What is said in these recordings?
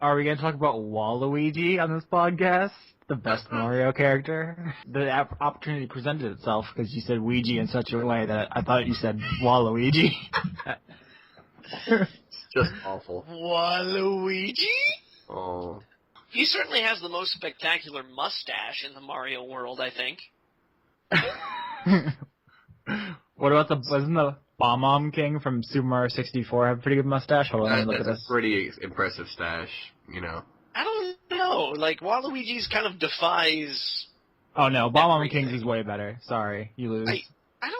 Are we going to talk about Waluigi on this podcast? The best Mario character? The opportunity presented itself because you said Ouija in such a way that I thought you said Waluigi. It's just awful. Waluigi? Oh. He certainly has the most spectacular mustache in the Mario world, I think. What about wasn't the Bomb King from Super Mario 64 have a pretty good mustache? Hold on, let me look at this. That's a pretty impressive stash, you know. I don't know. Like, Waluigi's kind of defies... Oh no, Bomb King's is way better. Sorry, you lose. I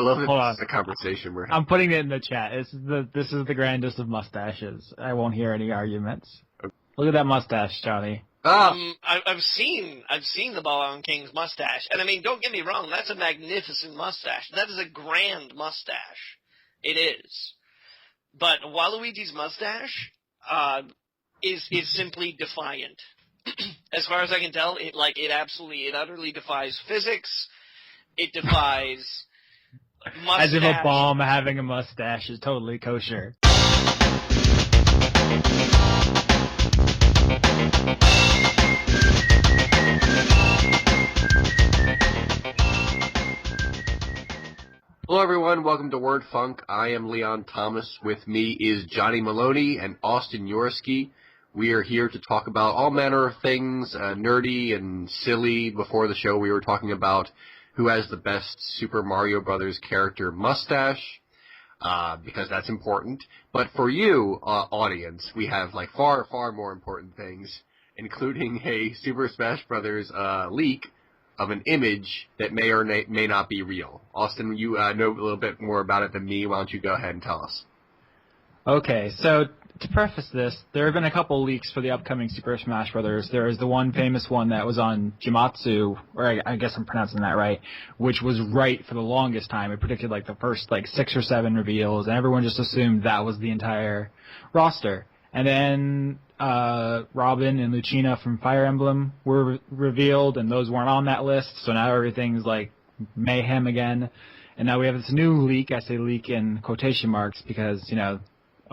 love Hold on. the conversation we're having. I'm putting it in the chat. This is the grandest of mustaches. I won't hear any arguments. Okay. Look at that mustache, Johnny. I've seen the Balloon King's mustache, and I mean, don't get me wrong, that's a magnificent mustache. That is a grand mustache. It is. But Waluigi's mustache is simply defiant. As far as I can tell, it utterly defies physics. It defies mustache. As if a bomb having a mustache is totally kosher. Hello everyone, welcome to Word Funk. I am Leon Thomas. With me is Johnny Maloney and Austin Yorsky. We are here to talk about all manner of things, nerdy and silly. Before the show we were talking about who has the best Super Mario Brothers character mustache, because that's important. But for you, audience, we have like far, far more important things, including a Super Smash Brothers leak of an image that may or may not be real. Austin, you know a little bit more about it than me. Why don't you go ahead and tell us? Okay, so to preface this, there have been a couple leaks for the upcoming Super Smash Brothers. There is the one famous one that was on Jimatsu, or I guess I'm pronouncing that right, which was right for the longest time. It predicted like the first 6 or 7 reveals, and everyone just assumed that was the entire roster. And then Robin and Lucina from Fire Emblem were revealed, and those weren't on that list, so now everything's like mayhem again. And now we have this new leak. I say leak in quotation marks because, you know,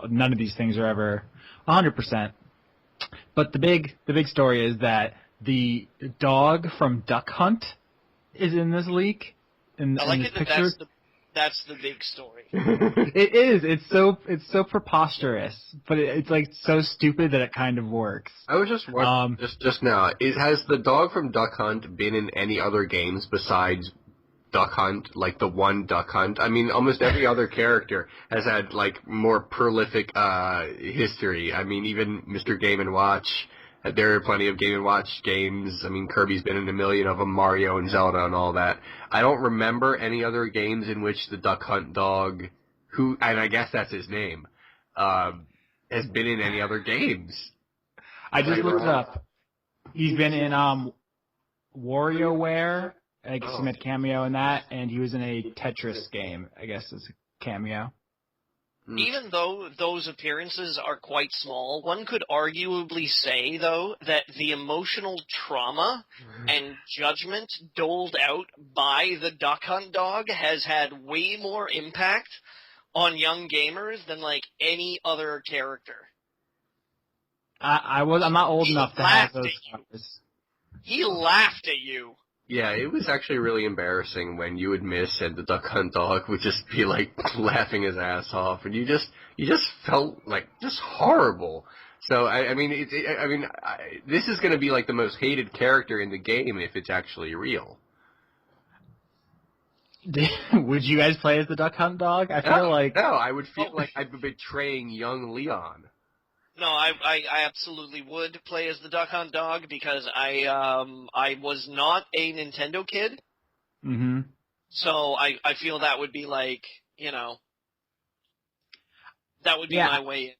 none of these things are ever 100%. But the big story is that the dog from Duck Hunt is in this leak. I like it that that's the big story. It is. It's so preposterous, but it's like so stupid that it kind of works. I was just wondering, just now, has the dog from Duck Hunt been in any other games besides Duck Hunt, like the one Duck Hunt? I mean, almost every other character has had like more prolific history. I mean, even Mr. Game & Watch. There are plenty of Game & Watch games. I mean, Kirby's been in a million of them, Mario and Zelda and all that. I don't remember any other games in which the Duck Hunt dog, and I guess that's his name, has been in any other games. I just looked it up. He's been in WarioWare. I guess he made a cameo in that, and he was in a Tetris game, I guess is a cameo. Even though those appearances are quite small, one could arguably say, though, that the emotional trauma and judgment doled out by the Duck Hunt dog has had way more impact on young gamers than, like, any other character. I'm not old enough to have those stories. He laughed at you. Yeah, it was actually really embarrassing when you would miss and the Duck Hunt dog would just be like laughing his ass off, and you just felt like just horrible. So I mean, this is going to be like the most hated character in the game if it's actually real. Would you guys play as the Duck Hunt dog? I feel like I would feel like I'd be betraying young Leon. No, I absolutely would play as the Duck Hunt dog because I was not a Nintendo kid. Mm-hmm. So I feel that would be like, you know, that would be my way in.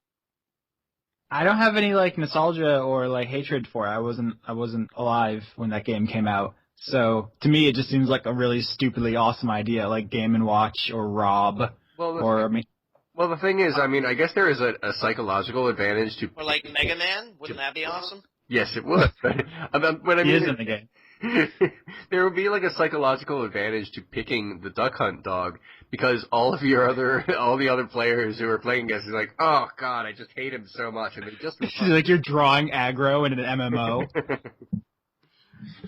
I don't have any like nostalgia or like hatred for it. I wasn't alive when that game came out. So to me it just seems like a really stupidly awesome idea, like Game & Watch or Rob Well, the thing is, I mean, I guess there is a psychological advantage to... Or like Mega Man? Wouldn't that be awesome? Yes, it would. But I mean, he is in the game. There would be like a psychological advantage to picking the Duck Hunt dog because all the other players who are playing against is like, oh god, I just hate him so much, and they just like you're drawing aggro in an MMO.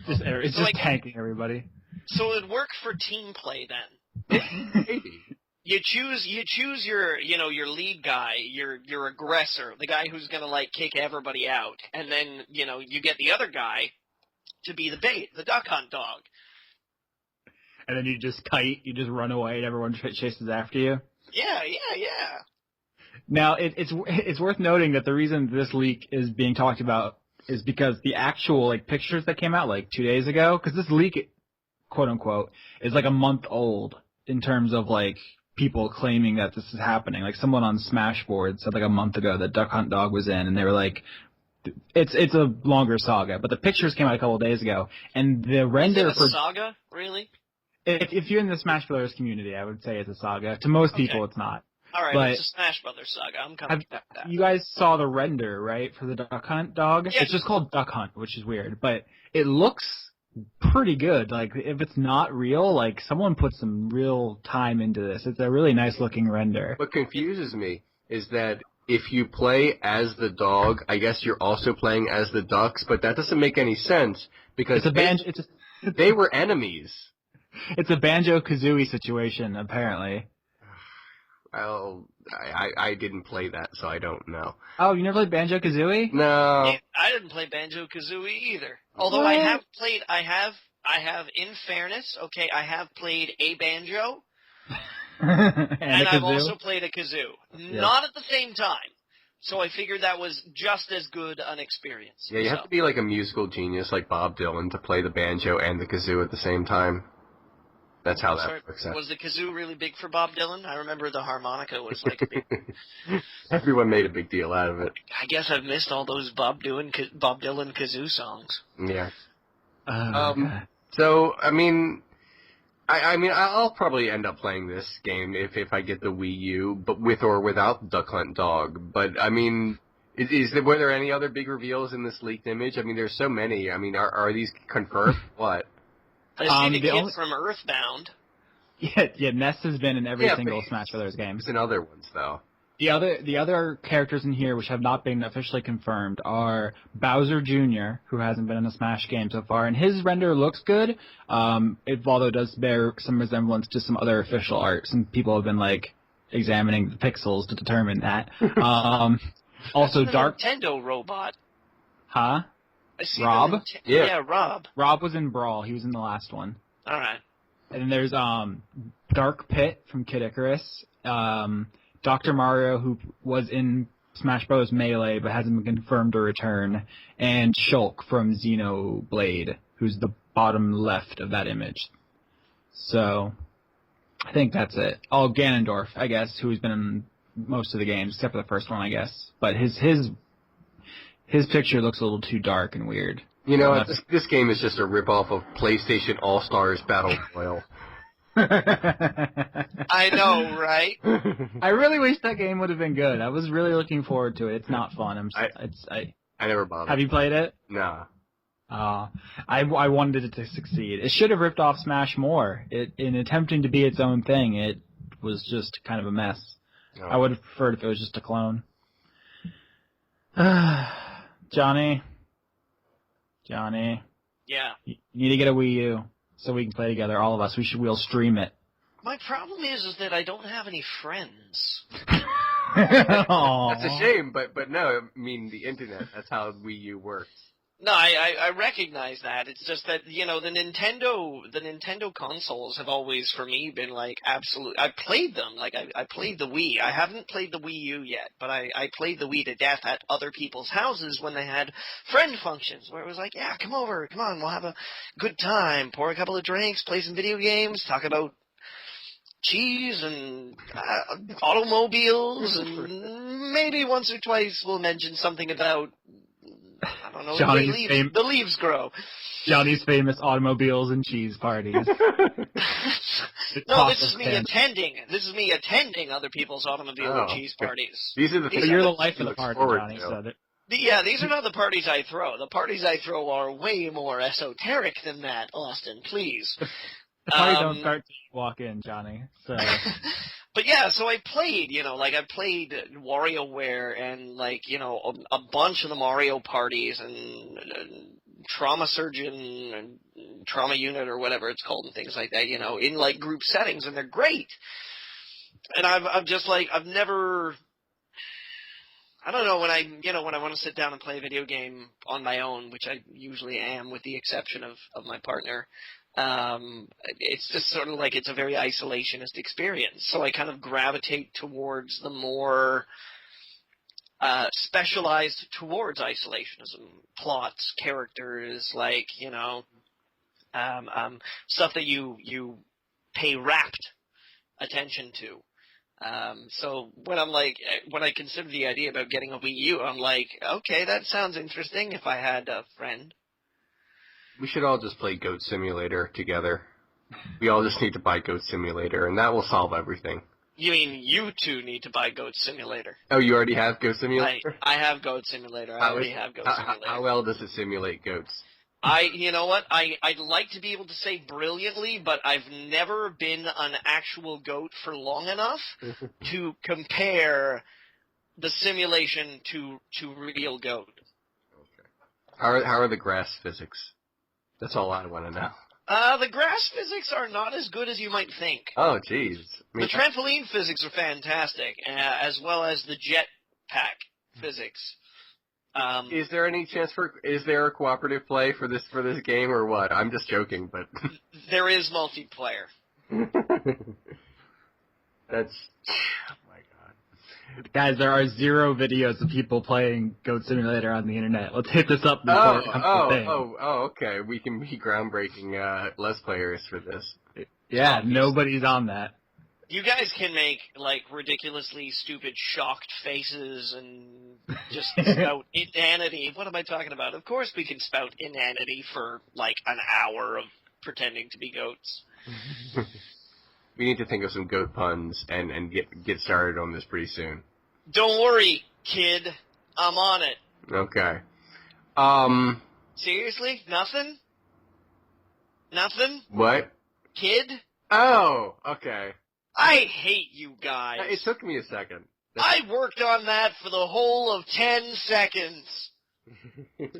It's just tanking everybody. So it would work for team play then. Maybe. You choose your lead guy, your aggressor, the guy who's gonna like kick everybody out, and then you get the other guy to be the bait, the duck hunt dog. And then you just kite, you just run away, and everyone chases after you. Yeah. Now it's worth noting that the reason this leak is being talked about is because the actual pictures that came out 2 days ago, because this leak, quote unquote, is a month old in terms of people claiming that this is happening. Someone on Smashboard said a month ago that Duck Hunt Dog was in, and they were like, it's a longer saga. But the pictures came out a couple of days ago, and the render for saga, really? If you're in the Smash Brothers community, I would say it's a saga. To most people, it's not. All right, but it's a Smash Brothers saga. I'm coming back to that. You guys saw the render, right, for the Duck Hunt Dog? Yeah. It's just called Duck Hunt, which is weird, but it looks pretty good. If it's not real, someone put some real time into this. It's a really nice looking render. What confuses me is that if you play as the dog, I guess you're also playing as the ducks, but that doesn't make any sense because they were enemies. It's a Banjo-Kazooie situation, apparently. Well, I didn't play that, so I don't know. Oh, you never played Banjo-Kazooie? No. I didn't play Banjo-Kazooie either. Although I have, in fairness, okay, I have played a banjo, and I've also played a kazoo. Yeah. Not at the same time. So I figured that was just as good an experience. Yeah, you have to be a musical genius like Bob Dylan to play the banjo and the kazoo at the same time. That's how that works out. Was the kazoo really big for Bob Dylan? I remember the harmonica was big. Everyone made a big deal out of it. I guess I've missed all those Bob Dylan kazoo songs. Yeah. So I'll probably end up playing this game if I get the Wii U, but with or without Duck Hunt Dog. But were there any other big reveals in this leaked image? There's so many. Are these confirmed? What? I see the kid from Earthbound. Yeah, Ness has been in every single Smash Brothers game. He's in other ones, though. The other characters in here, which have not been officially confirmed, are Bowser Jr., who hasn't been in a Smash game so far, and his render looks good. It although does bear some resemblance to some other official art. Some people have been examining the pixels to determine that. Also, Dark Nintendo robot. Huh? Rob? Yeah, Rob. Rob was in Brawl. He was in the last one. All right. And then there's Dark Pit from Kid Icarus. Dr. Mario, who was in Smash Bros. Melee but hasn't been confirmed to return. And Shulk from Xenoblade, who's the bottom left of that image. So, I think that's it. Oh, Ganondorf, I guess, who's been in most of the games, except for the first one, I guess. But his picture looks a little too dark and weird. This game is just a ripoff of PlayStation All-Stars Battle Royale. I know, right? I really wish that game would have been good. I was really looking forward to it. It's not fun. I never bothered. Have you played it? Nah. I wanted it to succeed. It should have ripped off Smash more. In attempting to be its own thing, it was just kind of a mess. Oh. I would have preferred if it was just a clone. Johnny. Yeah. You need to get a Wii U so we can play together, all of us. We'll stream it. My problem is that I don't have any friends. That's a shame, but no, the internet. That's how Wii U works. No, I recognize that. It's just that, the Nintendo consoles have always, for me, been absolute. I played them. I played the Wii. I haven't played the Wii U yet, but I played the Wii to death at other people's houses when they had friend functions, where it was yeah, come over, come on, we'll have a good time, pour a couple of drinks, play some video games, talk about cheese and automobiles, and maybe once or twice we'll mention something about, I don't know, the leaves grow. Johnny's famous automobiles and cheese parties. No, this is me attending. This is me attending other people's automobile and cheese parties. These are the things you're the life of the party, Johnny. Yeah, these are not the parties I throw. The parties I throw are way more esoteric than that, Austin, please. The party don't start till you walk in, Johnny. So. But yeah, so I played, I played WarioWare and, a bunch of the Mario parties and Trauma Surgeon and Trauma Unit or whatever it's called and things like that, in, group settings, and they're great. And I'm just, I've never... I don't know, when I want to sit down and play a video game on my own, which I usually am with the exception of my partner, it's just sort of it's a very isolationist experience. So I kind of gravitate towards the more specialized towards isolationism, plots, characters, stuff that you pay rapt attention to. So when when I consider the idea about getting a Wii U, I'm like, okay, that sounds interesting if I had a friend. We should all just play Goat Simulator together. We all just need to buy Goat Simulator, and that will solve everything. You mean you two need to buy Goat Simulator? Oh, you already have Goat Simulator? I have Goat Simulator. I already have Goat Simulator. How well does it simulate goats? You know what? I'd like to be able to say brilliantly, but I've never been an actual goat for long enough to compare the simulation to real goat. Okay. How are the grass physics? That's all I want to know. The grass physics are not as good as you might think. Oh, jeez. The trampoline physics are fantastic, as well as the jetpack physics. Is there any chance is there a cooperative play for this game or what? I'm just joking, but there is multiplayer. That's oh my god. Guys, there are 0 videos of people playing Goat Simulator on the internet. Let's hit this up before it becomes a thing. Okay. We can be groundbreaking Let's Players for this. Yeah, nobody's on that. You guys can make, ridiculously stupid shocked faces and just spout inanity. What am I talking about? Of course we can spout inanity for, an hour of pretending to be goats. We need to think of some goat puns and get started on this pretty soon. Don't worry, kid. I'm on it. Okay. Seriously? Nothing? Nothing? What? Kid? Oh, okay. I hate you guys. It took me a second. I worked on that for the whole of 10 seconds.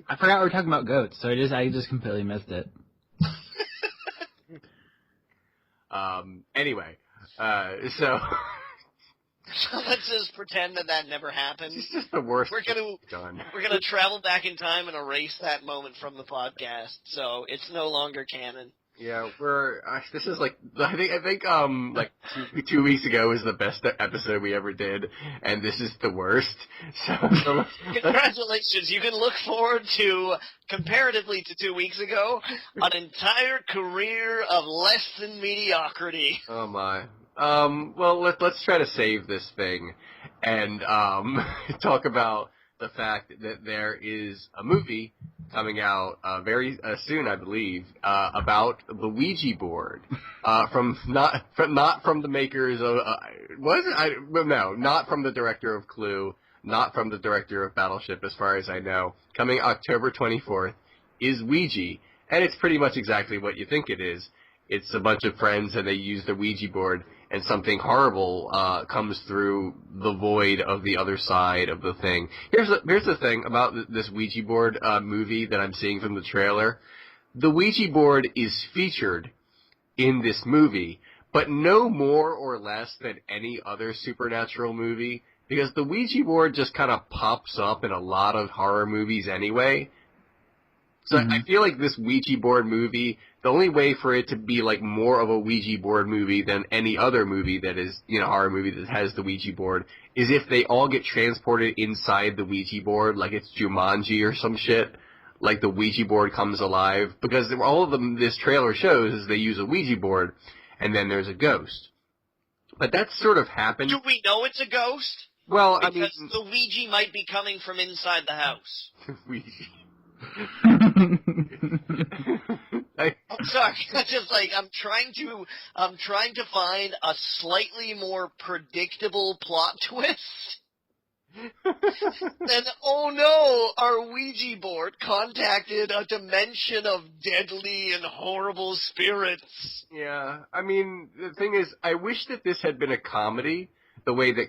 I forgot we were talking about goats, so I just completely missed it. Anyway, so... Let's just pretend that never happened. It's just the worst. We're gonna travel back in time and erase that moment from the podcast, so it's no longer canon. Yeah, this is I think 2 weeks ago was the best episode we ever did, and this is the worst. So congratulations, you can look forward to, comparatively to 2 weeks ago, an entire career of less than mediocrity. Oh my. Well, let's try to save this thing, and talk about the fact that there is a movie coming out very soon, I believe, about the Ouija board, not from the makers of not from the director of Clue, not from the director of Battleship, as far as I know. Coming October 24th is Ouija, and it's pretty much exactly what you think it is. It's a bunch of friends, and they use the Ouija board, and something horrible comes through the void of the other side of the thing. Here's the thing about this Ouija board movie that I'm seeing from the trailer. The Ouija board is featured in this movie, but no more or less than any other supernatural movie, because the Ouija board just kind of pops up in a lot of horror movies anyway. So I feel like this Ouija board movie, the only way for it to be more of a Ouija board movie than any other movie that is, horror movie that has the Ouija board, is if they all get transported inside the Ouija board, like it's Jumanji or some shit, like the Ouija board comes alive. Because all of them, this trailer shows is they use a Ouija board, and then there's a ghost. But that's sort of happened. Do we know it's a ghost? Well, because the Ouija might be coming from inside the house. Ouija. I'm sorry. Just I'm trying to find a slightly more predictable plot twist. And oh no, our Ouija board contacted a dimension of deadly and horrible spirits. Yeah, I mean, the thing is, I wish that this had been a comedy, the way that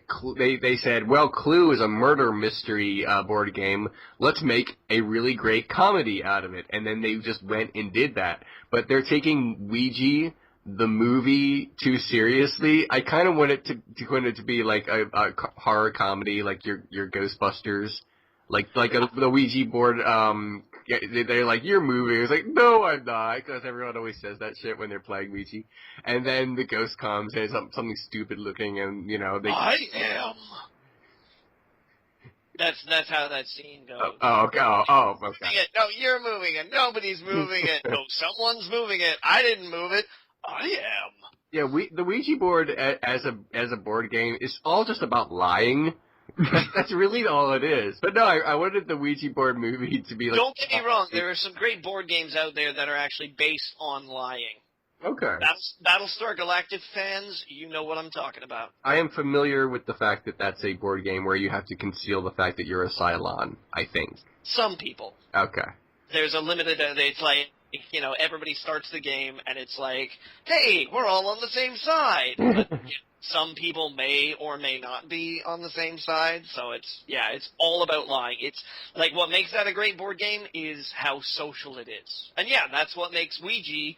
they said, well, Clue is a murder mystery board game, let's make a really great comedy out of it, and then they just went and did that. But they're taking Ouija, the movie, too seriously. I kind of want it to be like a horror comedy, like your Ghostbusters, like the Ouija board. They're like, you're moving. It's like, no, I'm not, because everyone always says that shit when they're playing Ouija. And then the ghost comes, and it's something stupid looking, and they. I am. That's how that scene goes. Okay. No, you're moving it. Nobody's moving it. No, someone's moving it. I didn't move it. I am. Yeah, the Ouija board as a board game is all just about lying. That's really all it is. But no, I wanted the Ouija board movie to be like... Don't get me wrong, there are some great board games out there that are actually based on lying. Okay. Battlestar Galactica fans, you know what I'm talking about. I am familiar with the fact that that's a board game where you have to conceal the fact that you're a Cylon, I think. Some people. Okay. There's a limited... It's like, everybody starts the game, and it's like, hey, we're all on the same side. But, some people may or may not be on the same side, so it's all about lying. It's like what makes that a great board game is how social it is. And yeah, that's what makes Ouija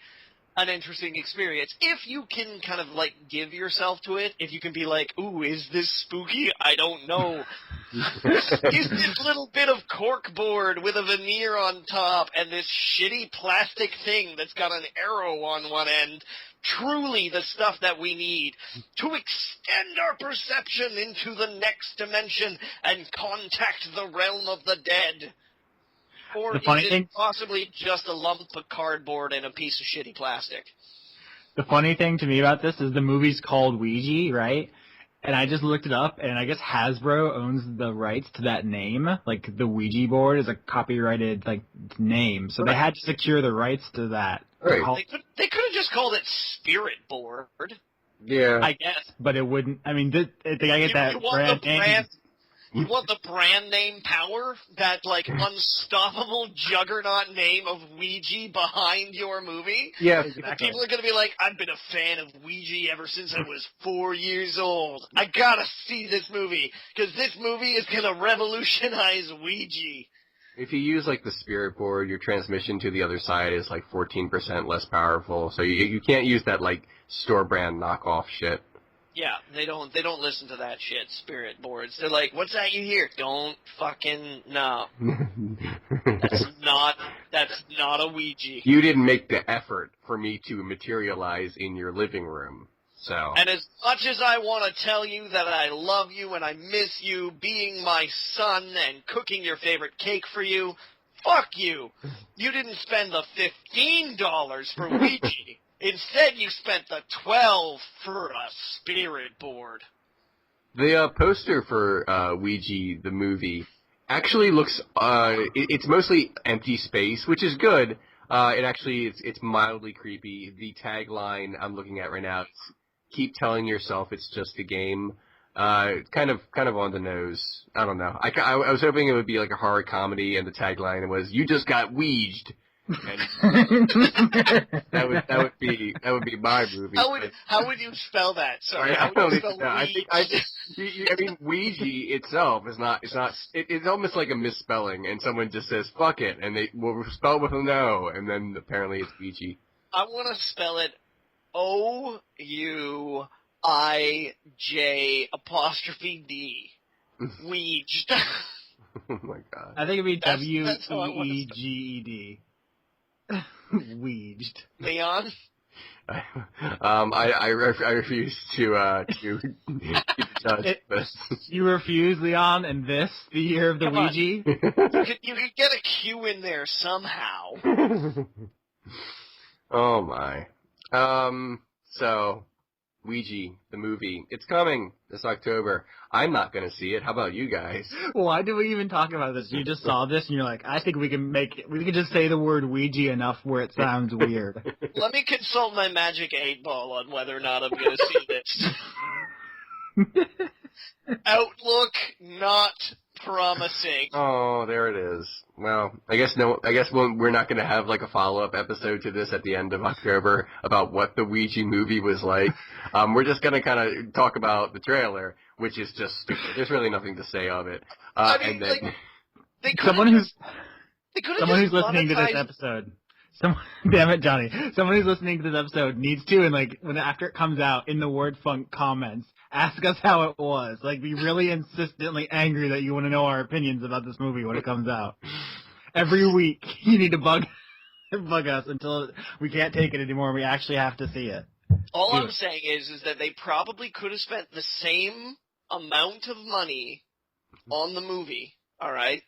an interesting experience. If you can kind of like give yourself to it, if you can be like, ooh, is this spooky? I don't know. Is this little bit of corkboard with a veneer on top and this shitty plastic thing that's got an arrow on one end truly the stuff that we need to extend our perception into the next dimension and contact the realm of the dead? Or is it possibly just a lump of cardboard and a piece of shitty plastic? The funny thing to me about this is the movie's called Ouija, right? And I just looked it up, and I guess Hasbro owns the rights to that name. Like, the Ouija board is a copyrighted, name. So they had to secure the rights to that. Right. They could have just called it Spirit Board. Yeah. I guess, but it wouldn't. I mean, they gotta get that brand name. You want the brand name power? That, unstoppable juggernaut name of Ouija behind your movie? Yeah, exactly. People are going to be like, I've been a fan of Ouija ever since I was 4 years old. I gotta see this movie, because this movie is going to revolutionize Ouija. If you use, the Spirit board, your transmission to the other side is, 14% less powerful, so you can't use that, store brand knockoff shit. Yeah, they don't listen to that shit, Spirit boards. They're like, what's that you hear? Don't fucking, no. That's not a Ouija. You didn't make the effort for me to materialize in your living room, so. And as much as I want to tell you that I love you and I miss you being my son and cooking your favorite cake for you, fuck you. You didn't spend the $15 for Ouija. Instead, you spent the $12 for a Spirit board. The poster for Ouija, the movie, actually looks, it's mostly empty space, which is good. It's mildly creepy. The tagline I'm looking at right now is, keep telling yourself it's just a game. Kind of on the nose. I don't know. I was hoping it would be like a horror comedy, and the tagline was, you just got Ouija'd. that would be my movie. How would you spell that? Sorry, how would you spell Ouija? I mean, Ouija itself is not. It's almost like a misspelling, and someone just says "fuck it," and they will spell it with a no, and then apparently it's Ouija. I want to spell it OUIJ''D. Ouija. Oh my god. I think it'd be WEEGED. Ouija. Leon? I refuse to judge this. You refuse, Leon, and this, the year of the Ouija? You could get a Q in there somehow. Oh my. So, Ouija, the movie, it's coming this October. I'm not going to see it. How about you guys? Why do we even talk about this? You just saw this and you're like, I think we can just say the word Ouija enough where it sounds weird. Let me consult my magic 8 ball on whether or not I'm going to see this. Outlook not promising. Oh, there it is. Well, I guess we're not going to have like a follow-up episode to this at the end of October about what the Ouija movie was like. We're just going to kind of talk about the trailer, which is just stupid. There's really nothing to say of it. And then Someone who's listening to this episode. Damn it, Johnny. Someone who's listening to this episode needs to, and like after it comes out, in the Word Funk comments, ask us how it was. Like, be really insistently angry that you want to know our opinions about this movie when it comes out. Every week, you need to bug us until we can't take it anymore. We actually have to see it. All I'm saying is that they probably could have spent the same amount of money on the movie. All right,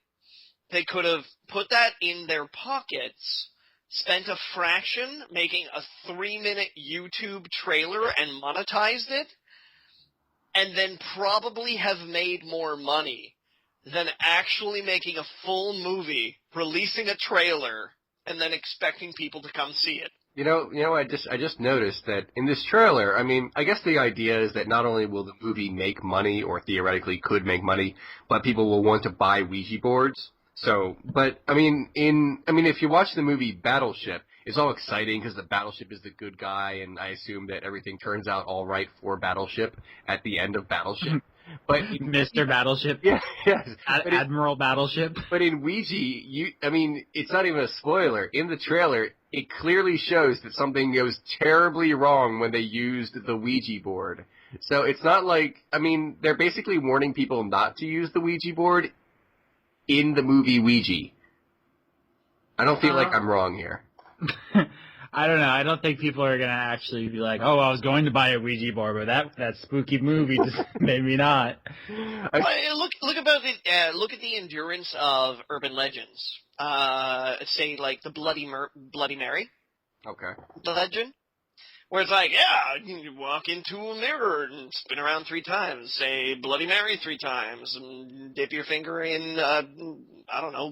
they could have put that in their pockets. Spent a fraction making a 3-minute YouTube trailer and monetized it, and then probably have made more money than actually making a full movie, releasing a trailer, and then expecting people to come see it. You know, I just noticed that in this trailer, I mean, I guess the idea is that not only will the movie make money, or theoretically could make money, but people will want to buy Ouija boards. So, but, I mean, if you watch the movie Battleship, it's all exciting because the Battleship is the good guy, and I assume that everything turns out all right for Battleship at the end of Battleship. But Mr. Battleship? Yeah, yes. Admiral Battleship? But in Ouija, it's not even a spoiler. In the trailer, it clearly shows that something goes terribly wrong when they used the Ouija board. So it's not like, they're basically warning people not to use the Ouija board in the movie Ouija. I don't feel like I'm wrong here. I don't know. I don't think people are going to actually be like, oh, I was going to buy a Ouija board, but that spooky movie just made me not. Look at the endurance of urban legends. Say, like, the Bloody Mary. Okay. Legend. Where it's like, yeah, you walk into a mirror and spin around 3 times, say Bloody Mary 3 times, and dip your finger in,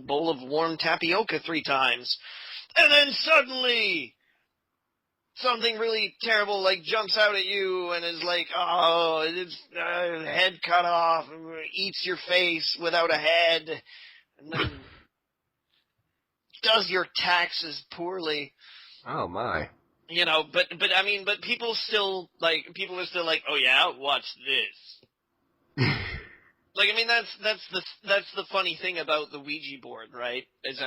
bowl of warm tapioca 3 times. And then suddenly, something really terrible, like, jumps out at you and is like, oh, it's head cut off, eats your face without a head, and then does your taxes poorly. Oh, my. You know, but people are still like, oh yeah, watch this. Like, that's the funny thing about the Ouija board, right? Is,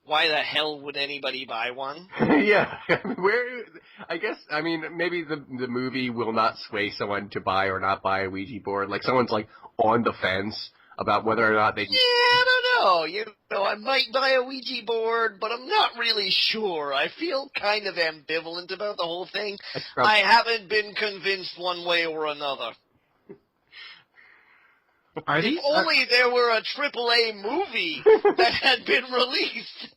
why the hell would anybody buy one? Yeah, maybe the movie will not sway someone to buy or not buy a Ouija board. Like, someone's like on the fence about whether or not they. Yeah, I don't know. I might buy a Ouija board, but I'm not really sure. I feel kind of ambivalent about the whole thing. I haven't been convinced one way or another. If only there were a AAA movie that had been released.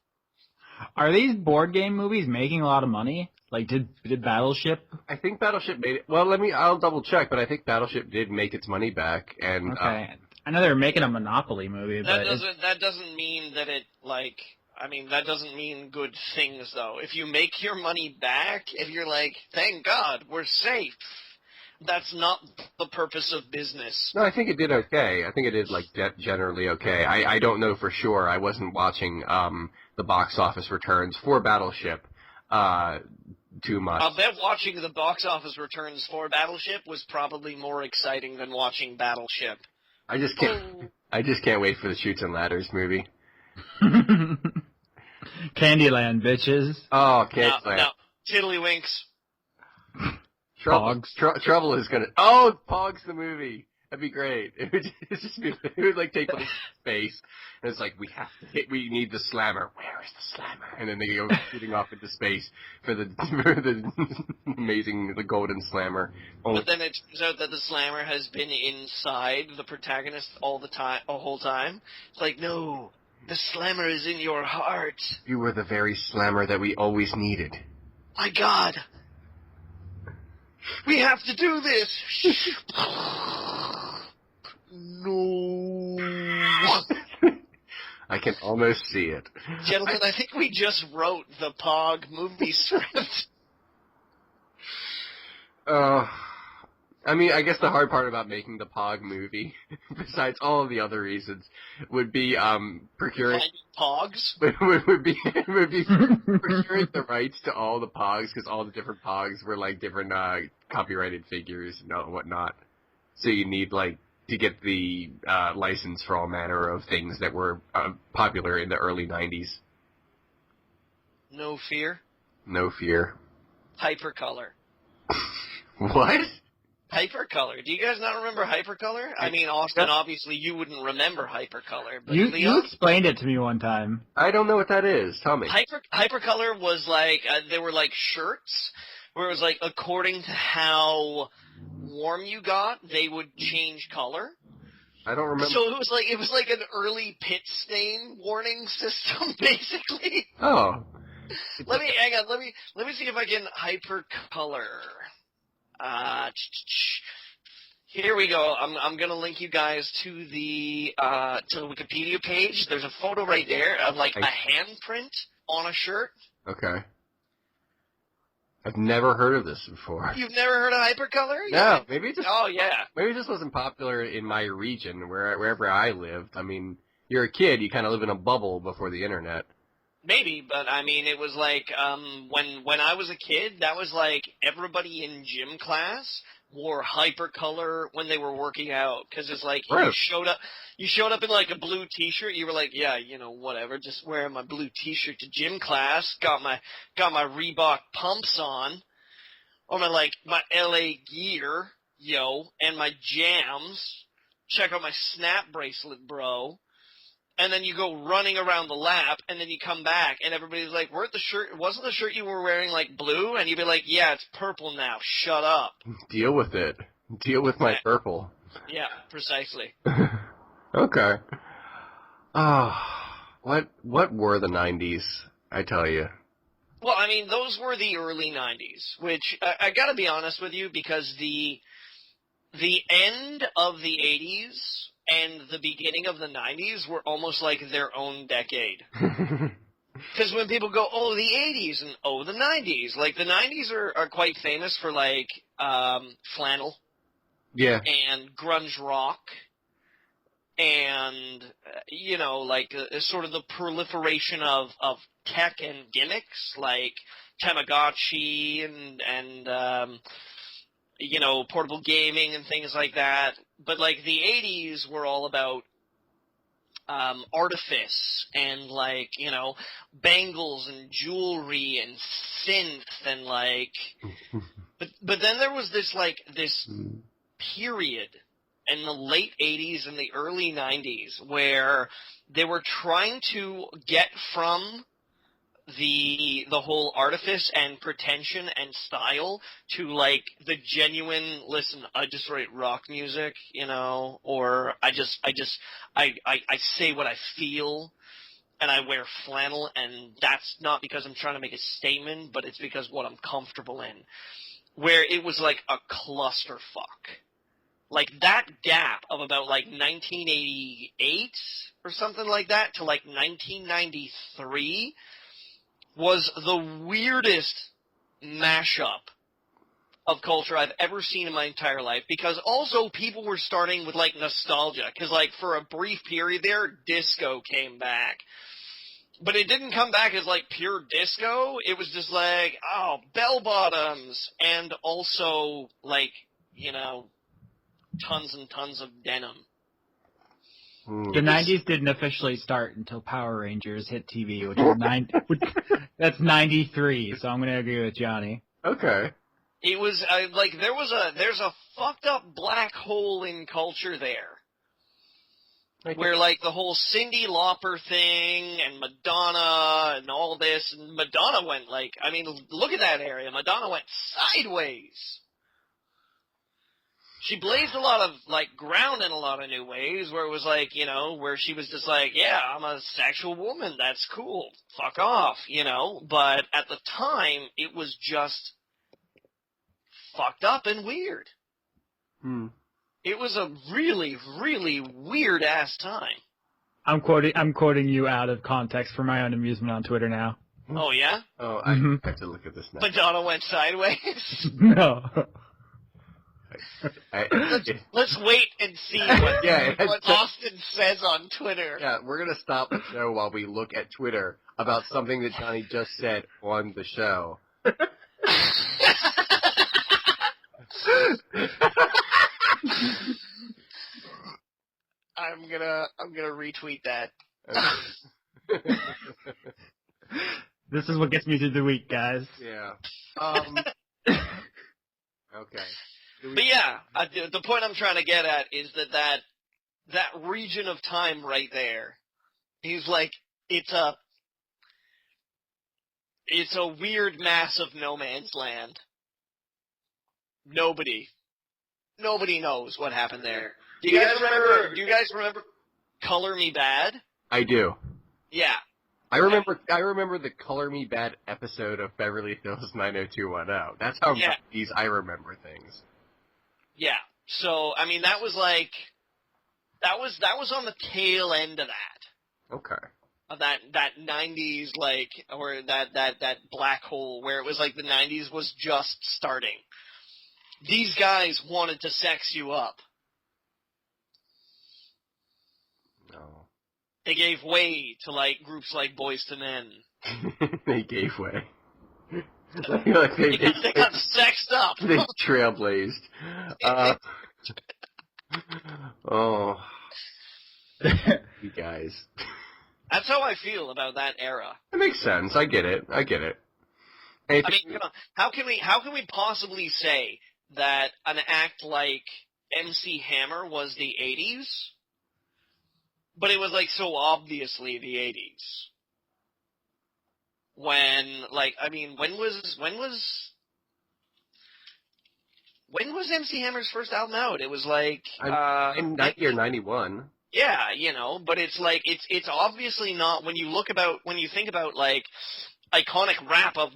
Are these board game movies making a lot of money? Like, did Battleship? I think Battleship made it. Well, I'll double check, but I think Battleship did make its money back. And okay. I know they were making a Monopoly movie, but that doesn't mean that it, like, that doesn't mean good things, though. If you make your money back, if you're like, thank God, we're safe, that's not the purpose of business. No, I think it did okay. I think it did, like, generally okay. I don't know for sure. I wasn't watching the box office returns for Battleship too much. I'll bet watching the box office returns for Battleship was probably more exciting than watching Battleship. I just can't wait for the Chutes and Ladders movie. Candyland, bitches. Oh, Candyland. No. Tiddlywinks. Pogs. Trouble is gonna. Oh, Pogs the movie. That'd be great. It would like take place in space, and it's like we need the slammer. Where is the slammer? And then they go shooting off into space for the amazing golden slammer. But then it turns out that the slammer has been inside the protagonist the whole time. It's like, no, the slammer is in your heart. You were the very slammer that we always needed. My God. We have to do this! No. I can almost see it. Gentlemen, I think we just wrote the Pog movie script. I mean, I guess the hard part about making the Pog movie, besides all of the other reasons, would be procuring Pogs. would be procuring the rights to all the Pogs, because all the different Pogs were like different copyrighted figures and whatnot. So you need like to get the license for all manner of things that were popular in the early '90s. No fear. No fear. Hypercolor. What? Hypercolor. Do you guys not remember Hypercolor? I mean, Austin, obviously you wouldn't remember Hypercolor, but you explained it to me one time. I don't know what that is. Tell me. Hypercolor was like they were like shirts where it was like according to how warm you got, they would change color. I don't remember. So it was like an early pit stain warning system, basically. Oh. Let me see if I can Hypercolor. Here we go. I'm gonna link you guys to the Wikipedia page. There's a photo right there of like a handprint on a shirt. Okay. I've never heard of this before. You've never heard of Hypercolor? No, maybe it just. Oh yeah. Maybe it just wasn't popular in my region, wherever I lived. I mean, you're a kid, you kind of live in a bubble before the internet. Maybe, but I mean, it was like when I was a kid, that was like everybody in gym class wore Hypercolor when they were working out, because it's like right. you showed up in like a blue T-shirt. You were like, yeah, whatever, just wearing my blue T-shirt to gym class. Got my Reebok pumps on, or my LA gear, and my jams. Check out my Snap bracelet, bro. And then you go running around the lap, and then you come back, and everybody's like, wasn't the shirt you were wearing, like, blue? And you'd be like, yeah, it's purple now. Shut up. Deal with it. Deal with my purple. Yeah, precisely. Okay. What were the 90s, I tell you? Well, I mean, those were the early 90s, which, I gotta be honest with you, because the end of the 80s and the beginning of the 90s were almost like their own decade. Because when people go, oh, the 80s and oh, the 90s, like the 90s are quite famous for like flannel. Yeah. And grunge rock. And, like sort of the proliferation of tech and gimmicks like Tamagotchi and portable gaming and things like that. But, like, the 80s were all about artifice and, like, bangles and jewelry and synth and, like... But then there was this period in the late 80s and the early 90s where they were trying to get from the whole artifice and pretension and style to like the genuine listen, I just write rock music, or I say what I feel and I wear flannel, and that's not because I'm trying to make a statement, but it's because what I'm comfortable in. Where it was like a clusterfuck. Like that gap of about like 1988 or something like that to like 1993 was the weirdest mashup of culture I've ever seen in my entire life, because also people were starting with like nostalgia, because like for a brief period there, disco came back. But it didn't come back as like pure disco, it was just like, oh, bell bottoms, and also like, tons and tons of denim. The 90s didn't officially start until Power Rangers hit TV, which was that's 93, so I'm going to agree with Johnny. Okay. It was, there's a fucked up black hole in culture there. Where, like, the whole Cyndi Lauper thing and Madonna and all this, and Madonna went, look at that area. Madonna went sideways. She blazed a lot of, ground in a lot of new ways, where it was where she was just like, yeah, I'm a sexual woman, that's cool, fuck off, but at the time, it was just fucked up and weird. It was a really, really weird-ass time. I'm quoting you out of context for my own amusement on Twitter now. Oh, yeah? Oh, I have to look at this now. Madonna went sideways? No. Let's wait and see what Austin says on Twitter. Yeah, we're going to stop the show while we look at Twitter about something that Johnny just said on the show. I'm gonna retweet that. This is what gets me through the week, guys. Yeah. Okay. But yeah, the point I'm trying to get at is that region of time right there, he's like, it's a weird mass of no man's land. Nobody knows what happened there. Do you guys remember Color Me Bad? I do. Yeah. I remember the Color Me Bad episode of Beverly Hills 90210. That's how I remember things. Yeah. So, I mean, that was on the tail end of that. Okay. Of that 90s, or that black hole where it was like the 90s was just starting. These guys wanted to sex you up. No. They gave way to, groups like Boys to Men. They gave way. they got sexed up. They trailblazed. Oh. You guys. That's how I feel about that era. It makes sense. I get it. I mean, come on. How can we possibly say that an act like MC Hammer was the 80s, but it was so obviously the 80s? When was MC Hammer's first album out? It was in 90 or 91. Yeah, but it's it's obviously not when you think about iconic rap of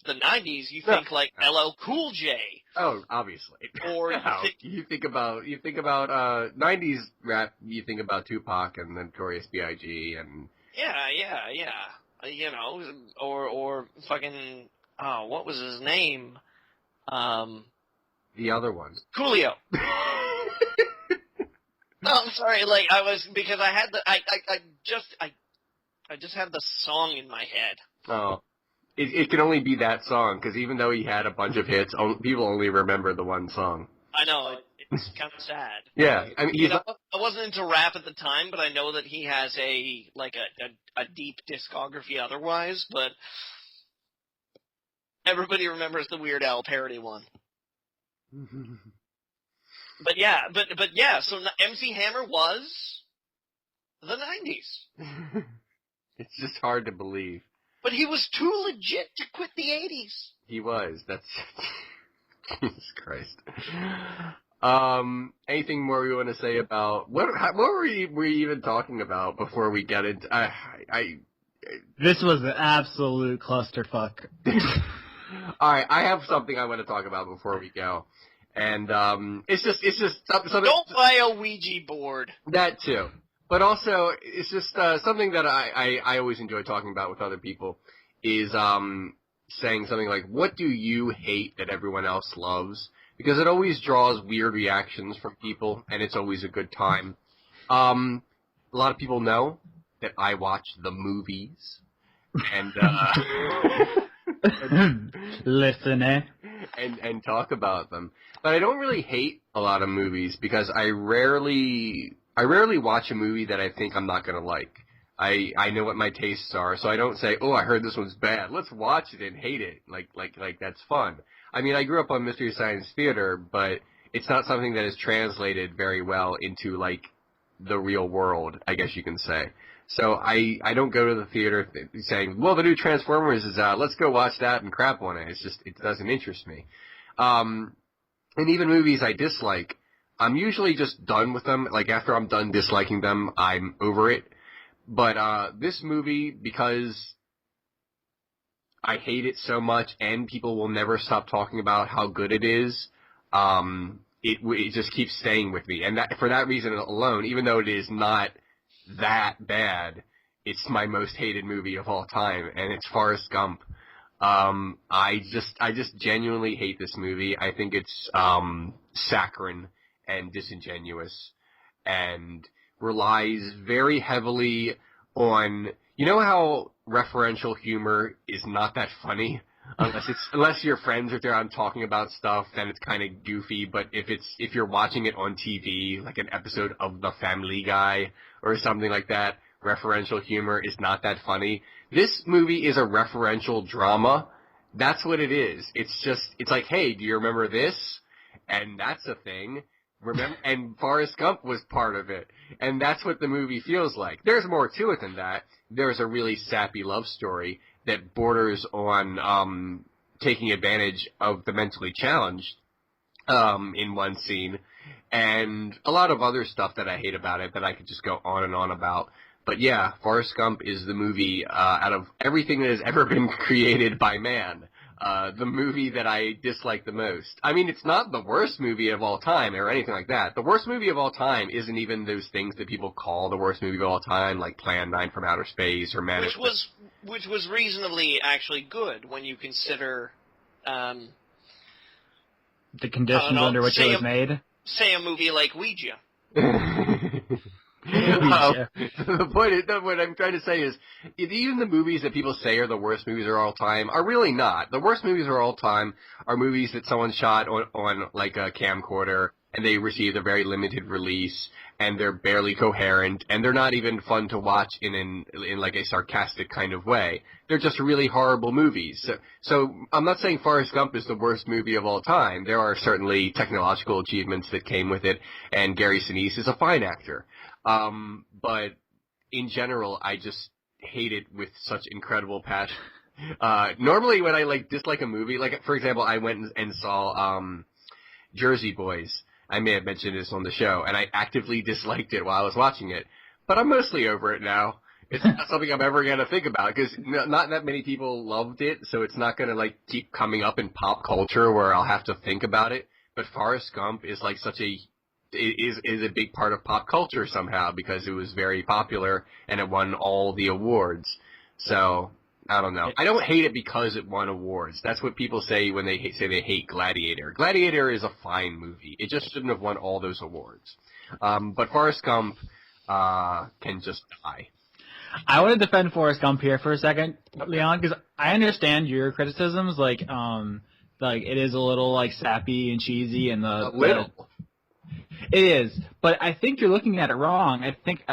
the 90s, you think LL Cool J. Oh, obviously. Or you think about 90s rap, you think about Tupac and Notorious B.I.G. and yeah. Or fucking what was his name? The other one. Coolio. No, I'm sorry. Because I had I just had the song in my head. Oh, it can only be that song because even though he had a bunch of hits, people only remember the one song. I know it's kind of sad. Yeah, I mean, I wasn't into rap at the time, but I know that he has a deep discography otherwise. But everybody remembers the Weird Al parody one. But yeah. So MC Hammer was the 90s. It's just hard to believe. But he was too legit to quit the 80s. He was. That's Jesus Christ. Anything more we want to say about what were we even talking about before we get into? This was an absolute clusterfuck. All right, I have something I want to talk about before we go, and it's just something. Don't buy a Ouija board. That too. But also, it's just something that I always enjoy talking about with other people is saying something like, what do you hate that everyone else loves? Because it always draws weird reactions from people, and it's always a good time. A lot of people know that I watch the movies, and listen, and talk about them. But I don't really hate a lot of movies because I rarely watch a movie that I think I'm not going to like. I know what my tastes are, so I don't say, oh, I heard this one's bad. Let's watch it and hate it. Like that's fun. I mean, I grew up on Mystery Science Theater, but it's not something that is translated very well into, the real world, I guess you can say. So I don't go to the theater saying, well, the new Transformers is out. Let's go watch that and crap on it. It doesn't interest me. And even movies I dislike, I'm usually just done with them. After I'm done disliking them, I'm over it. But this movie, because I hate it so much and people will never stop talking about how good it is, it just keeps staying with me. And for that reason alone, even though it is not that bad, it's my most hated movie of all time, and it's Forrest Gump. I just genuinely hate this movie. I think it's saccharine and disingenuous, and relies very heavily on, you know how referential humor is not that funny unless your friends are there on talking about stuff, then it's kind of goofy. But if you're watching it on TV, like an episode of The Family Guy or something like that, referential humor is not that funny. This movie is a referential drama. That's what it is. It's like, hey, do you remember this? And that's a thing. Remember, and Forrest Gump was part of it. And that's what the movie feels like. There's more to it than that. There's a really sappy love story that borders on taking advantage of the mentally challenged in one scene. And a lot of other stuff that I hate about it that I could just go on and on about. But yeah, Forrest Gump is the movie, out of everything that has ever been created by man, the movie that I dislike the most. I mean, it's not the worst movie of all time or anything like that. The worst movie of all time isn't even those things that people call the worst movie of all time, like Plan 9 from Outer Space or Man. Which was reasonably actually good when you consider the conditions under which it was made. Say a movie like Ouija. The point is, what I'm trying to say is, even the movies that people say are the worst movies of all time are really not. The worst movies of all time are movies that someone shot on like a camcorder, and they received a very limited release, and they're barely coherent, and they're not even fun to watch in like a sarcastic kind of way. They're just really horrible movies. So I'm not saying Forrest Gump is the worst movie of all time. There are certainly technological achievements that came with it, and Gary Sinise is a fine actor. But in general, I just hate it with such incredible passion. Normally when I dislike a movie, like for example, I went and saw Jersey Boys. I may have mentioned this on the show, and I actively disliked it while I was watching it. But I'm mostly over it now. It's not something I'm ever going to think about, because not that many people loved it, so it's not going to keep coming up in pop culture where I'll have to think about it. But Forrest Gump is is a big part of pop culture somehow, because it was very popular and it won all the awards. So I don't know. I don't hate it because it won awards. That's what people say when they say they hate Gladiator. Gladiator is a fine movie. It just shouldn't have won all those awards. But Forrest Gump can just die. I want to defend Forrest Gump here for a second, Leon, because I understand your criticisms. Like it is a little sappy and cheesy, and a little. It is, but I think you're looking at it wrong. I think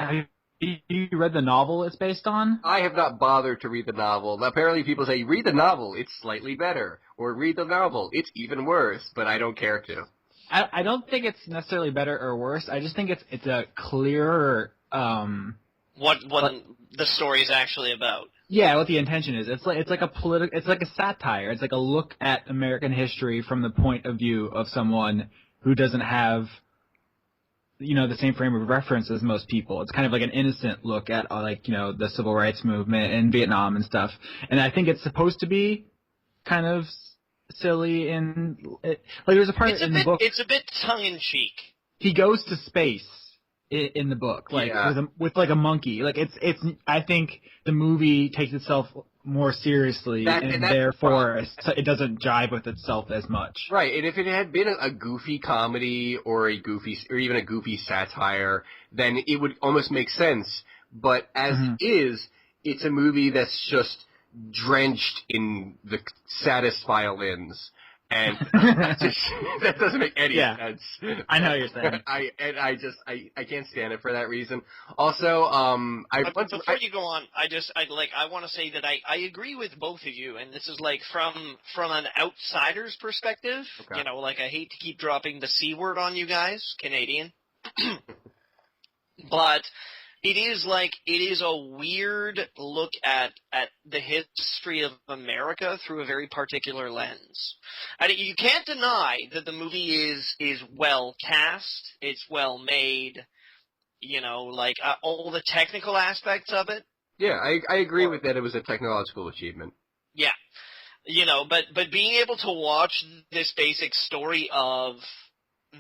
you read the novel it's based on? I have not bothered to read the novel. Apparently people say, read the novel, it's slightly better. Or read the novel, it's even worse, but I don't care to. I don't think it's necessarily better or worse. I just think it's a clearer... what the story is actually about. Yeah, what the intention is. It's like a satire. It's like a look at American history from the point of view of someone who doesn't have... the same frame of reference as most people. It's kind of like an innocent look at, the civil rights movement in Vietnam and stuff. And I think it's supposed to be kind of silly and there's a part in the book. It's a bit tongue-in-cheek. He goes to space in the book, with a monkey. I think the movie takes itself more seriously, and therefore it doesn't jive with itself as much. Right, and if it had been a goofy comedy or even a goofy satire, then it would almost make sense. But as it is, it's a movie that's just drenched in the saddest violins. And that doesn't make any sense. I know what you're saying. I can't stand it for that reason. Also, before you go on, I want to say that I agree with both of you, and this is from an outsider's perspective. Okay. I hate to keep dropping the C word on you guys, Canadian, but it is a weird look at the history of America through a very particular lens. You can't deny that the movie is well cast, it's well made, all the technical aspects of it. Yeah, I agree with that. It was a technological achievement. Yeah. But being able to watch this basic story of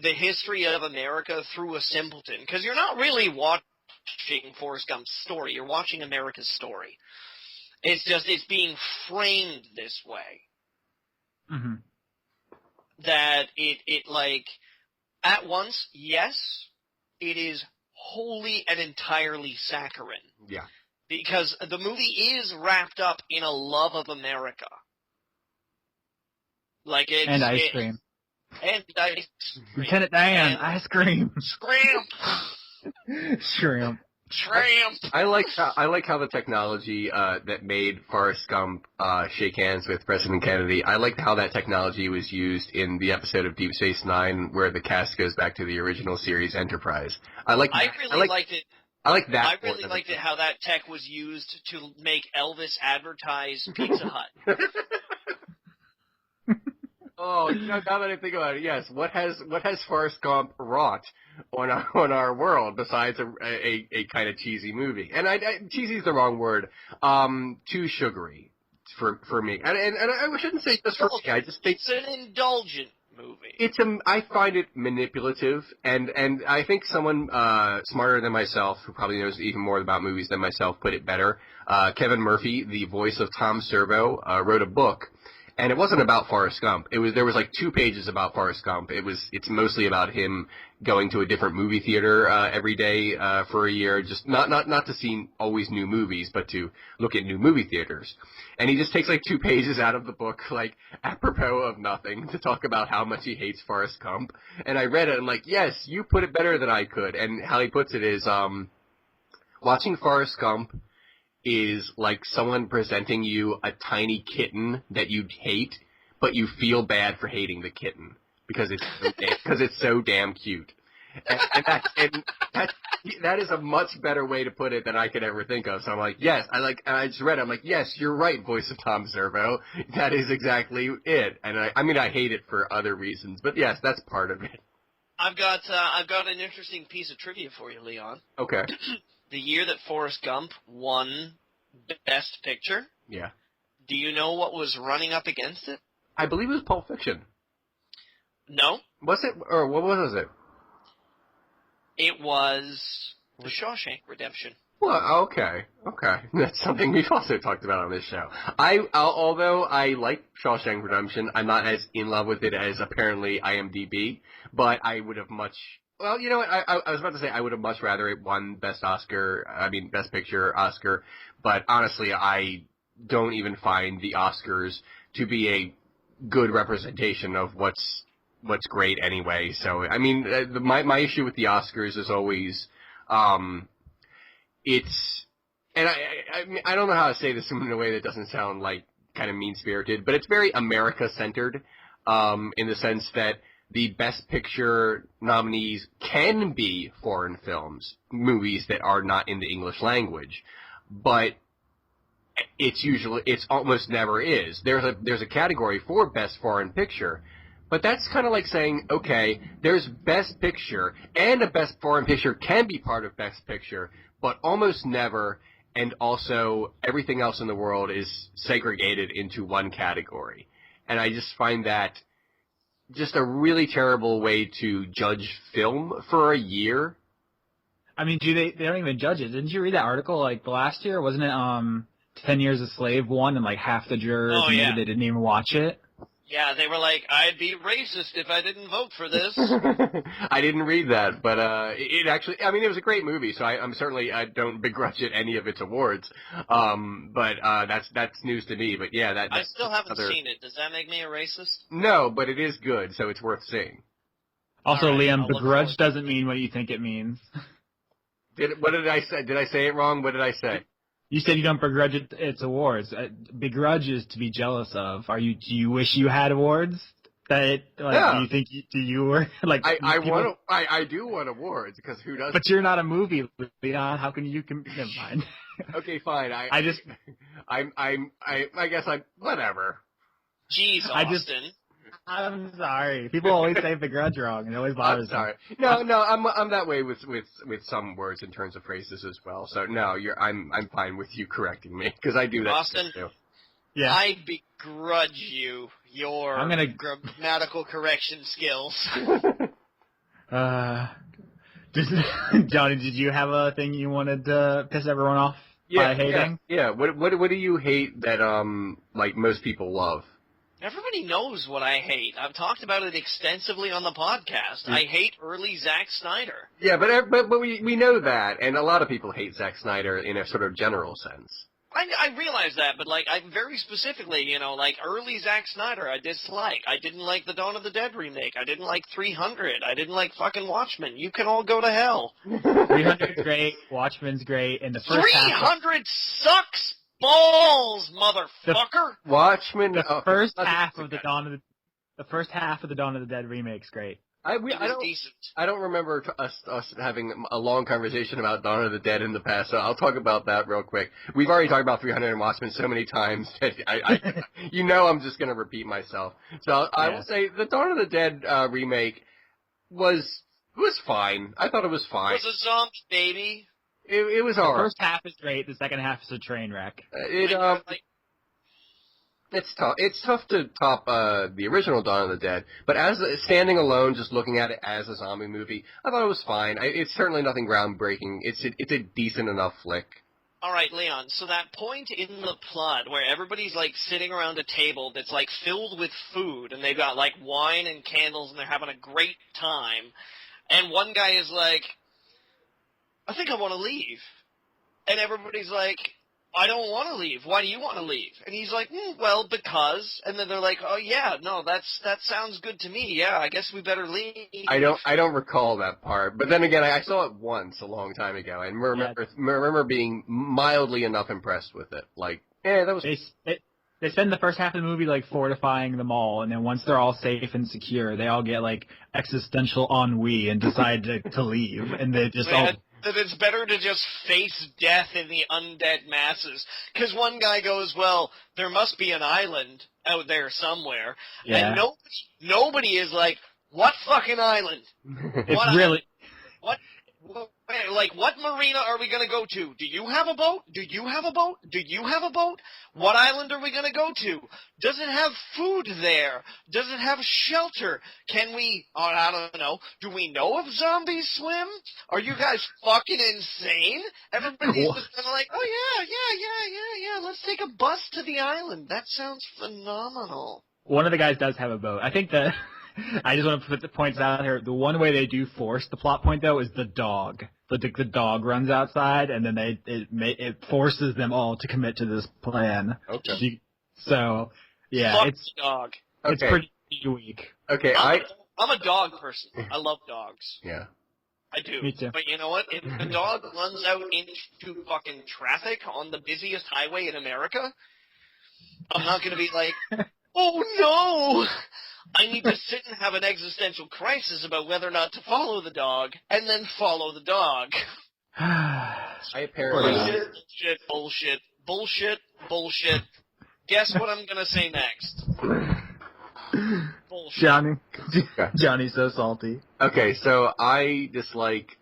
the history of America through a simpleton, because you're not really watching Forrest Gump's story. You're watching America's story. It's just, it's being framed this way. Mm-hmm. That it like, at once, yes, it is wholly and entirely saccharine. Yeah. Because the movie is wrapped up in a love of America. Like it's... And ice cream. And ice cream. Lieutenant Dan, ice cream. Shrimp! Shrimp. Shrimp! I like how the technology that made Forrest Gump shake hands with President Kennedy. I liked how that technology was used in the episode of Deep Space Nine where the cast goes back to the original series Enterprise. I liked it. I like that. I really liked it how that tech was used to make Elvis advertise Pizza Hut. Oh, now that I think about it, yes. What has Forrest Gump wrought on our world besides a kind of cheesy movie? And cheesy is the wrong word. Too sugary for me. And I shouldn't say just for me. I just think it's an indulgent movie. I find it manipulative, and I think someone smarter than myself, who probably knows even more about movies than myself, put it better. Kevin Murphy, the voice of Tom Servo, wrote a book. And it wasn't about Forrest Gump. There was like 2 pages about Forrest Gump. It's mostly about him going to a different movie theater every day for a year, just not to see always new movies, but to look at new movie theaters. And he just takes like 2 pages out of the book, like apropos of nothing, to talk about how much he hates Forrest Gump. And I read it and I'm like, yes, you put it better than I could. And how he puts it is, watching Forrest Gump is like someone presenting you a tiny kitten that you hate, but you feel bad for hating the kitten because it's so damn cute. And that is a much better way to put it than I could ever think of. So I'm like, yes, I just read it. I'm like, yes, you're right, voice of Tom Servo. That is exactly it. And I hate it for other reasons, but yes, that's part of it. I've got an interesting piece of trivia for you, Leon. Okay. The year that Forrest Gump won Best Picture, yeah. Do you know what was running up against it? I believe it was Pulp Fiction. No. Was it? Or what was it? It was The Shawshank Redemption. Well, okay. That's something we've also talked about on this show. Although I like Shawshank Redemption, I'm not as in love with it as apparently IMDb, but I would have much... Well, you know what? I was about to say I would have much rather it won Best Picture Oscar, but honestly, I don't even find the Oscars to be a good representation of what's great anyway. So, I mean, my issue with the Oscars is always, it's, and I don't know how to say this in a way that doesn't sound like kind of mean-spirited, but it's very America-centered, in the sense that the Best Picture nominees can be foreign films, movies that are not in the English language, but it's almost never is. There's a category for Best Foreign Picture, but that's kind of like saying, okay, there's Best Picture, and a Best Foreign Picture can be part of Best Picture, but almost never, and also everything else in the world is segregated into one category. And I just find that just a really terrible way to judge film for a year. I mean, they don't even judge it. Didn't you read that article like last year? Wasn't it 10 Years a Slave won and like half the jurors admitted they didn't even watch it? Yeah, they were like, I'd be racist if I didn't vote for this. I didn't read that, but it actually, I mean, it was a great movie, so I don't begrudge it any of its awards. But that's news to me. But yeah, I still haven't seen it. Does that make me a racist? No, but it is good, so it's worth seeing. Also, right, Liam, begrudge doesn't mean what you think it means. What did I say? Did I say it wrong? What did I say? You said you don't begrudge its awards. Begrudge is to be jealous of. Do you wish you had awards? Do you think you were like? I do want awards because who doesn't? But you're not a movie, Leon. How can you? Never mind. Okay, fine. I guess whatever. Jeez, Austin. I'm sorry. People always say begrudge wrong, and it always bothers me. I'm sorry. No, I'm that way with some words in terms of phrases as well. So no, I'm fine with you correcting me because I do that. Austin, too. Yeah. I begrudge you your grammatical correction skills. Johnny, did you have a thing you wanted to piss everyone off? by hating? Yeah. What do you hate that like most people love? Everybody knows what I hate. I've talked about it extensively on the podcast. I hate early Zack Snyder. Yeah, but we know that, and a lot of people hate Zack Snyder in a sort of general sense. I realize that, but, like, I very specifically, you know, like, early Zack Snyder I dislike. I didn't like the Dawn of the Dead remake. I didn't like 300. I didn't like fucking Watchmen. You can all go to hell. 300's great, Watchmen's great, and the first 300 sucks balls, motherfucker! Watchmen. The first half of the Dawn of the Dawn of the Dead remake's great. I don't remember us having a long conversation about Dawn of the Dead in the past, so I'll talk about that real quick. We've already talked about 300 and Watchmen so many times that you know I'm just going to repeat myself. So I will say the Dawn of the Dead remake was fine. I thought it was fine. It was a zombie, baby. It was alright. The first half is great. The second half is a train wreck. It's tough. It's tough to top the original Dawn of the Dead, but as standing alone, just looking at it as a zombie movie, I thought it was fine. It's certainly nothing groundbreaking. It's a decent enough flick. All right, Leon, so that point in the plot where everybody's, like, sitting around a table that's, like, filled with food, and they've got, like, wine and candles, and they're having a great time, and one guy is like, I think I want to leave. And everybody's like, I don't want to leave. Why do you want to leave? And he's like, well, because. And then they're like, oh yeah, no, that sounds good to me. Yeah, I guess we better leave. I don't recall that part. But then again, I saw it once a long time ago, and remember being mildly enough impressed with it. Like, that was. They spend the first half of the movie like fortifying them all, and then once they're all safe and secure, they all get like existential ennui and decide to leave, and they just all. That it's better to just face death in the undead masses. Because one guy goes, well, there must be an island out there somewhere. Yeah. And nobody is like, what fucking island? It's really... What marina are we going to go to? Do you have a boat? Do you have a boat? Do you have a boat? What island are we going to go to? Does it have food there? Does it have shelter? Can we, I don't know, do we know if zombies swim? Are you guys fucking insane? Everybody's just kind of like, oh yeah, let's take a bus to the island. That sounds phenomenal. One of the guys does have a boat. I think that... I just want to put the points out here. The one way they do force the plot point, though, is the dog. The dog runs outside, and then it forces them all to commit to this plan. Okay. Fuck the dog. It's pretty weak. Okay, I'm a dog person. I love dogs. Yeah. I do. Me too. But you know what? If the dog runs out into fucking traffic on the busiest highway in America, I'm not going to be like, oh no! I need to sit and have an existential crisis about whether or not to follow the dog, and then follow the dog. I apparently... Bullshit. Guess what I'm gonna say next? Bullshit. Johnny's so salty. Okay, so I dislike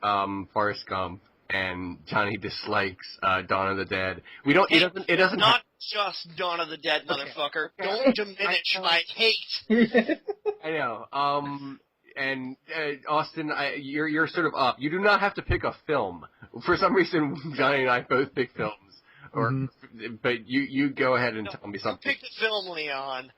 Forrest Gump, and Johnny dislikes Dawn of the Dead. It doesn't not just Dawn of the Dead, motherfucker. Don't diminish my hate. I know. And Austin, you're sort of up. You do not have to pick a film. For some reason, Johnny and I both pick films. But you go ahead and tell me something. Pick the film, Leon.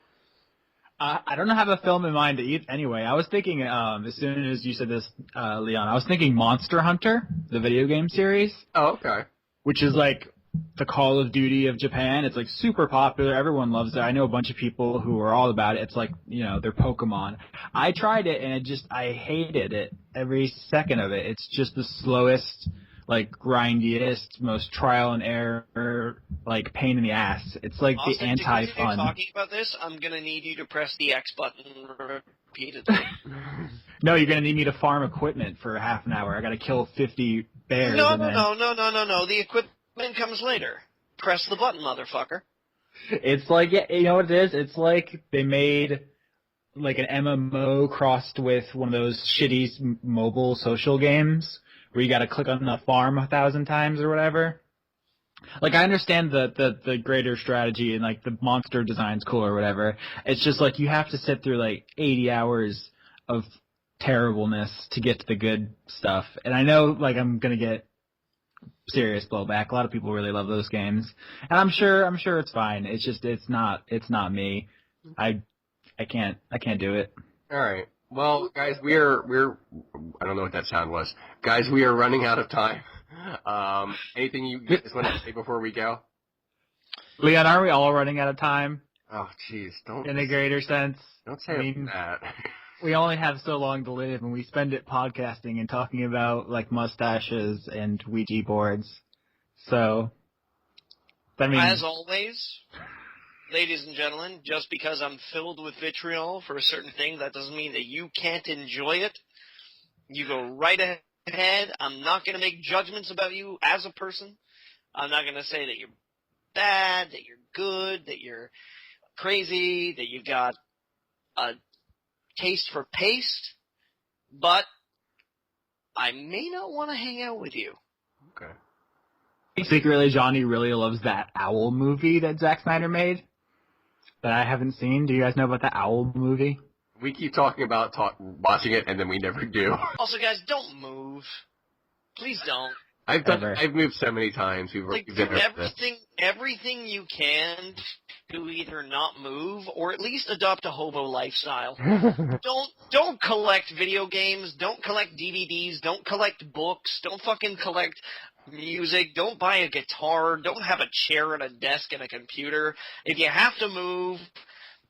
I don't have a film in mind anyway. I was thinking, as soon as you said this, Leon, I was thinking Monster Hunter, the video game series. Oh, okay. Which is like the Call of Duty of Japan. It's like super popular. Everyone loves it. I know a bunch of people who are all about it. It's like, they're Pokemon. I tried it and I hated it every second of it. It's just the slowest, like grindiest, most trial and error, like pain in the ass. It's like Austin, the anti-fun. If you're talking about this, I'm gonna need you to press the X button repeatedly. No, you're gonna need me to farm equipment for half an hour. I gotta kill 50 bears. No. The equipment comes later. Press the button, motherfucker. It's like, you know what it is? It's like they made like an MMO crossed with one of those shitty mobile social games where you got to click on the farm 1,000 times or whatever. Like, I understand the greater strategy and like the monster design's cool or whatever. It's just like you have to sit through like 80 hours of terribleness to get to the good stuff. And I know like I'm gonna get serious blowback. A lot of people really love those games, and I'm sure it's fine. It's just it's not me. I can't do it. All right. Well, guys, we're I don't know what that sound was. Guys, we are running out of time. Anything you guys want to say before we go? Leon, are we all running out of time? Oh, jeez, don't. In a greater sense. Don't say that. We only have so long to live, and we spend it podcasting and talking about like mustaches and Ouija boards. So, I mean, as always, ladies and gentlemen, just because I'm filled with vitriol for a certain thing, that doesn't mean that you can't enjoy it. You go right ahead. I'm not going to make judgments about you as a person. I'm not going to say that you're bad, that you're good, that you're crazy, that you've got a taste for paste, but I may not want to hang out with you. Okay. Secretly, Johnny really loves that Owl movie that Zack Snyder made that I haven't seen. Do you guys know about the Owl movie? We keep talking about watching it, and then we never do. Also, guys, don't move. Please don't. I've moved so many times. We've do everything you can to either not move or at least adopt a hobo lifestyle. Don't collect video games. Don't collect DVDs. Don't collect books. Don't fucking collect music. Don't buy a guitar. Don't have a chair and a desk and a computer. If you have to move,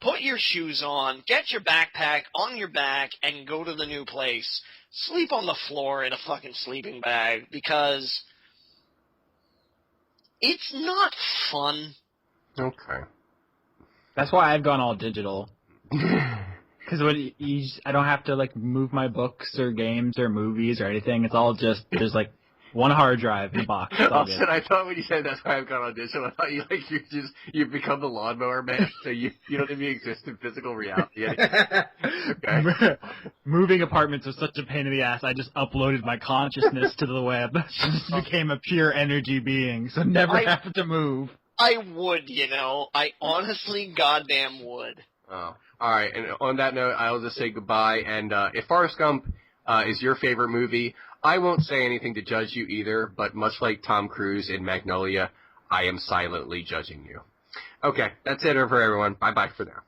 put your shoes on, get your backpack on your back, and go to the new place. Sleep on the floor in a fucking sleeping bag because it's not fun. Okay. That's why I've gone all digital. Because I don't have to like move my books or games or movies or anything. It's all just there's like one hard drive in a box. Austin, I thought when you said that's why I've gone on digital, I thought you've become the lawnmower man, so you don't even exist in physical reality anymore. Okay. Moving apartments was such a pain in the ass. I just uploaded my consciousness to the web. Just became a pure energy being, so never have to move. I would, I honestly goddamn would. Oh, all right. And on that note, I'll just say goodbye. And if Forrest Gump is your favorite movie, I won't say anything to judge you either, but much like Tom Cruise in Magnolia, I am silently judging you. Okay, that's it for everyone. Bye-bye for now.